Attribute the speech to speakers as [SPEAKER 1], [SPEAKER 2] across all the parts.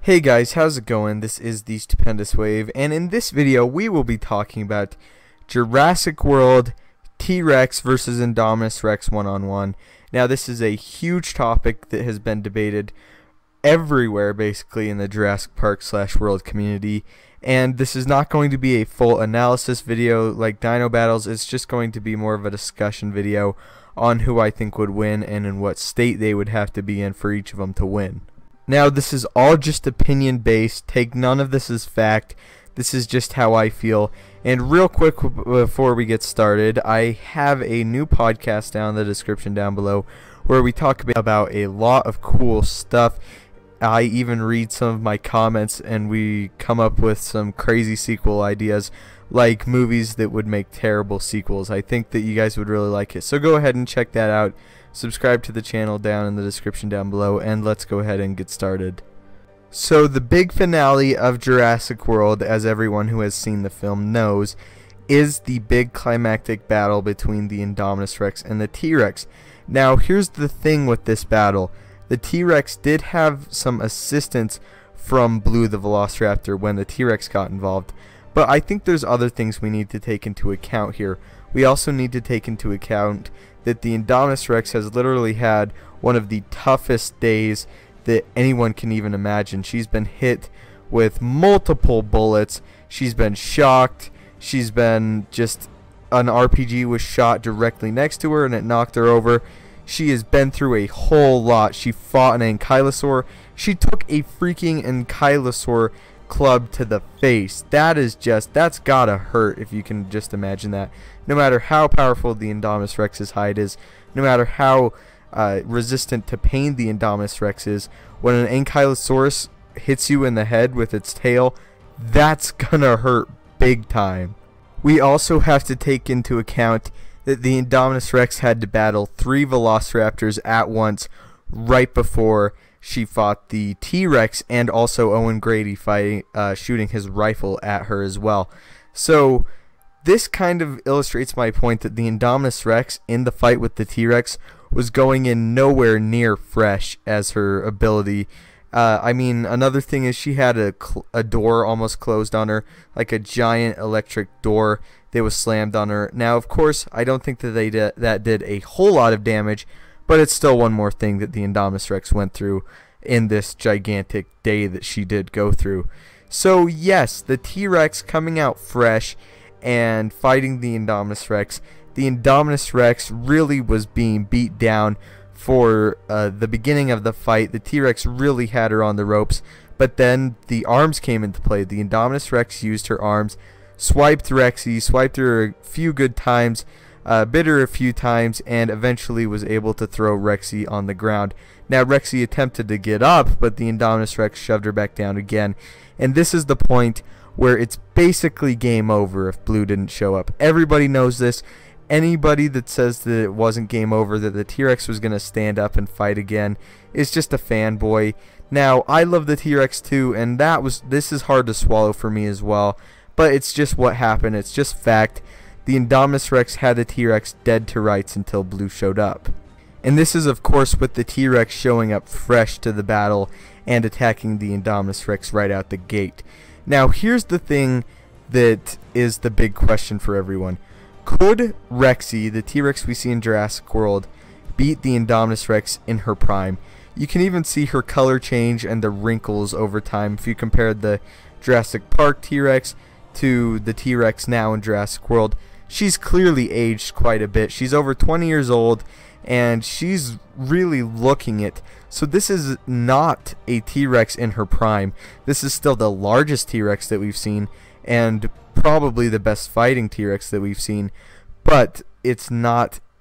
[SPEAKER 1] Hey guys, how's it going? This is the Stupendous Wave, and in this video we will be talking about Jurassic World T-Rex versus Indominus Rex one-on-one. Now this is a huge topic that has been debated everywhere basically in the Jurassic Park / World community, and this is not going to be a full analysis video like Dino Battles. It's just going to be more of a discussion video on who I think would win and in what state they would have to be in for each of them to win. Now, this is all just opinion based. Take none of this as fact. This is just how I feel. And real quick before we get started, I have a new podcast down in the description down below where we talk about a lot of cool stuff. I even read some of my comments and we come up with some crazy sequel ideas, like movies that would make terrible sequels. I think that you guys would really like it. So go ahead and check that out. Subscribe to the channel down in the description down below, and let's go ahead and get started. So the big finale of Jurassic World, as everyone who has seen the film knows, is the big climactic battle between the Indominus Rex and the T-Rex. Now here's the thing with this battle. The T-Rex did have some assistance from Blue the Velociraptor when the T-Rex got involved, but I think there's other things we need to take into account here. We also need to take into account that the Indominus Rex has literally had one of the toughest days that anyone can even imagine. She's been hit with multiple bullets. She's been shocked. She's been just... an RPG was shot directly next to her and it knocked her over. She has been through a whole lot. She fought an ankylosaur. She took a freaking ankylosaur club to the face. That's gotta hurt if you can just imagine that. No matter how powerful the Indominus Rex's hide is, no matter how resistant to pain the Indominus Rex is, when an ankylosaurus hits you in the head with its tail, that's gonna hurt big time. We also have to take into account that the Indominus Rex had to battle 3 velociraptors at once right before she fought the T-Rex, and also Owen Grady shooting his rifle at her as well. So this kind of illustrates my point that the Indominus Rex in the fight with the T-Rex was going in nowhere near fresh as her ability. I mean, another thing is she had a door almost closed on her, like a giant electric door that was slammed on her. Now, of course, I don't think that that did a whole lot of damage, but it's still one more thing that the Indominus Rex went through in this gigantic day that she did go through. So yes, the T-Rex coming out fresh and fighting the Indominus Rex. The Indominus Rex really was being beat down for the beginning of the fight. The T-Rex really had her on the ropes, but then the arms came into play. The Indominus Rex used her arms, swiped Rexy, swiped her a few good times, bit her a few times, and eventually was able to throw Rexy on the ground. Now Rexy attempted to get up, but the Indominus Rex shoved her back down again. And this is the point where it's basically game over if Blue didn't show up. Everybody knows this. Anybody that says that it wasn't game over, that the T-Rex was going to stand up and fight again, is just a fanboy. Now, I love the T-Rex too, and this is hard to swallow for me as well, but it's just what happened. It's just fact. The Indominus Rex had the T-Rex dead to rights until Blue showed up. And this is of course with the T-Rex showing up fresh to the battle and attacking the Indominus Rex right out the gate. Now here's the thing that is the big question for everyone. Could Rexy, the T-Rex we see in Jurassic World, beat the Indominus Rex in her prime? You can even see her color change and the wrinkles over time if you compared the Jurassic Park T-Rex to the T-Rex now in Jurassic World. She's clearly aged quite a bit. She's over 20 years old and she's really looking it. So this is not a T-Rex in her prime. This is still the largest T-Rex that we've seen and probably the best fighting T-Rex that we've seen, but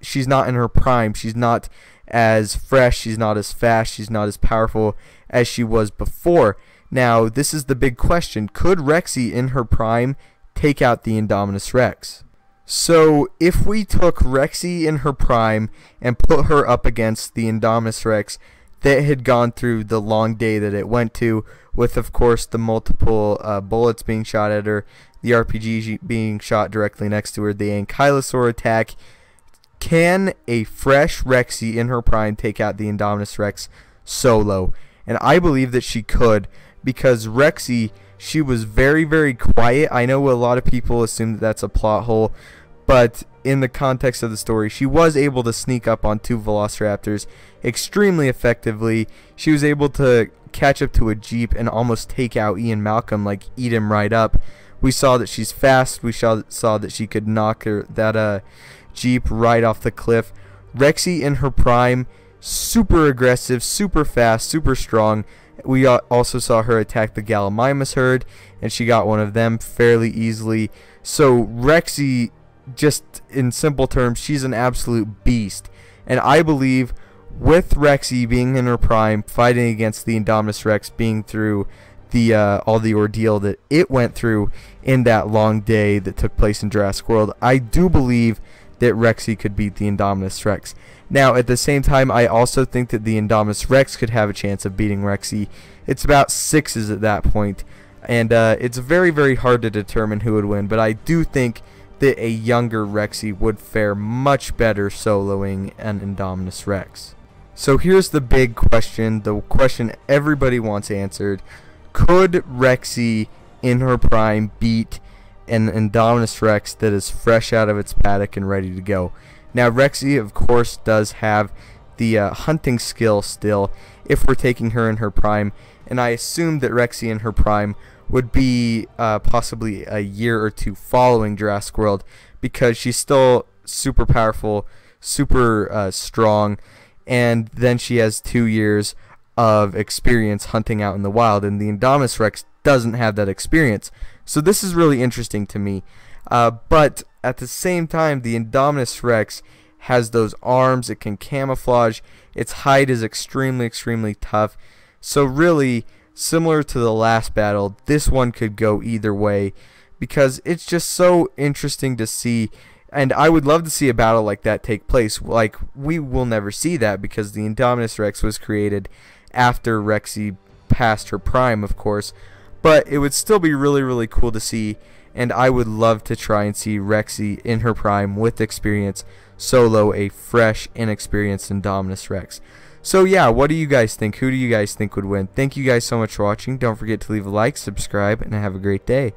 [SPEAKER 1] she's not in her prime. She's not as fresh, she's not as fast, she's not as powerful as she was before. Now this is the big question. Could Rexy in her prime take out the Indominus Rex? So if we took Rexy in her prime and put her up against the Indominus Rex that had gone through the long day that it went to, with of course the multiple bullets being shot at her, the RPG being shot directly next to her, the ankylosaur attack, can a fresh Rexy in her prime take out the Indominus Rex solo? And I believe that she could, because Rexy, she was very, very quiet. I know a lot of people assume that that's a plot hole, but in the context of the story, she was able to sneak up on 2 velociraptors extremely effectively. She was able to catch up to a Jeep and almost take out Ian Malcolm, like eat him right up. We saw that she's fast. We saw that she could knock that Jeep right off the cliff. Rexy in her prime, super aggressive, super fast, super strong. We also saw her attack the Gallimimus herd, and she got one of them fairly easily. So Rexy, just in simple terms, she's an absolute beast. And I believe with Rexy being in her prime, fighting against the Indominus Rex, being through the all the ordeal that it went through in that long day that took place in Jurassic World, I do believe that Rexy could beat the Indominus Rex. Now, at the same time, I also think that the Indominus Rex could have a chance of beating Rexy. It's about 6s at that point, and it's very, very hard to determine who would win, but I do think that a younger Rexy would fare much better soloing an Indominus Rex. So here's the big question, the question everybody wants answered. Could Rexy in her prime beat an Indominus Rex that is fresh out of its paddock and ready to go? Now, Rexy, of course, does have the hunting skill still if we're taking her in her prime, and I assume that Rexy in her prime would be possibly a year or 2 following Jurassic World, because she's still super powerful, super strong, and then she has 2 years of experience hunting out in the wild, and the Indominus Rex doesn't have that experience. So this is really interesting to me. But at the same time, the Indominus Rex has those arms, it can camouflage, its hide is extremely, extremely tough. So really, similar to the last battle, this one could go either way, because it's just so interesting to see. And I would love to see a battle like that take place. Like, we will never see that because the Indominus Rex was created after Rexy passed her prime, of course. But it would still be really, really cool to see, and I would love to try and see Rexy in her prime with experience solo a fresh, inexperienced Indominus Rex. So yeah, what do you guys think? Who do you guys think would win? Thank you guys so much for watching. Don't forget to leave a like, subscribe, and have a great day.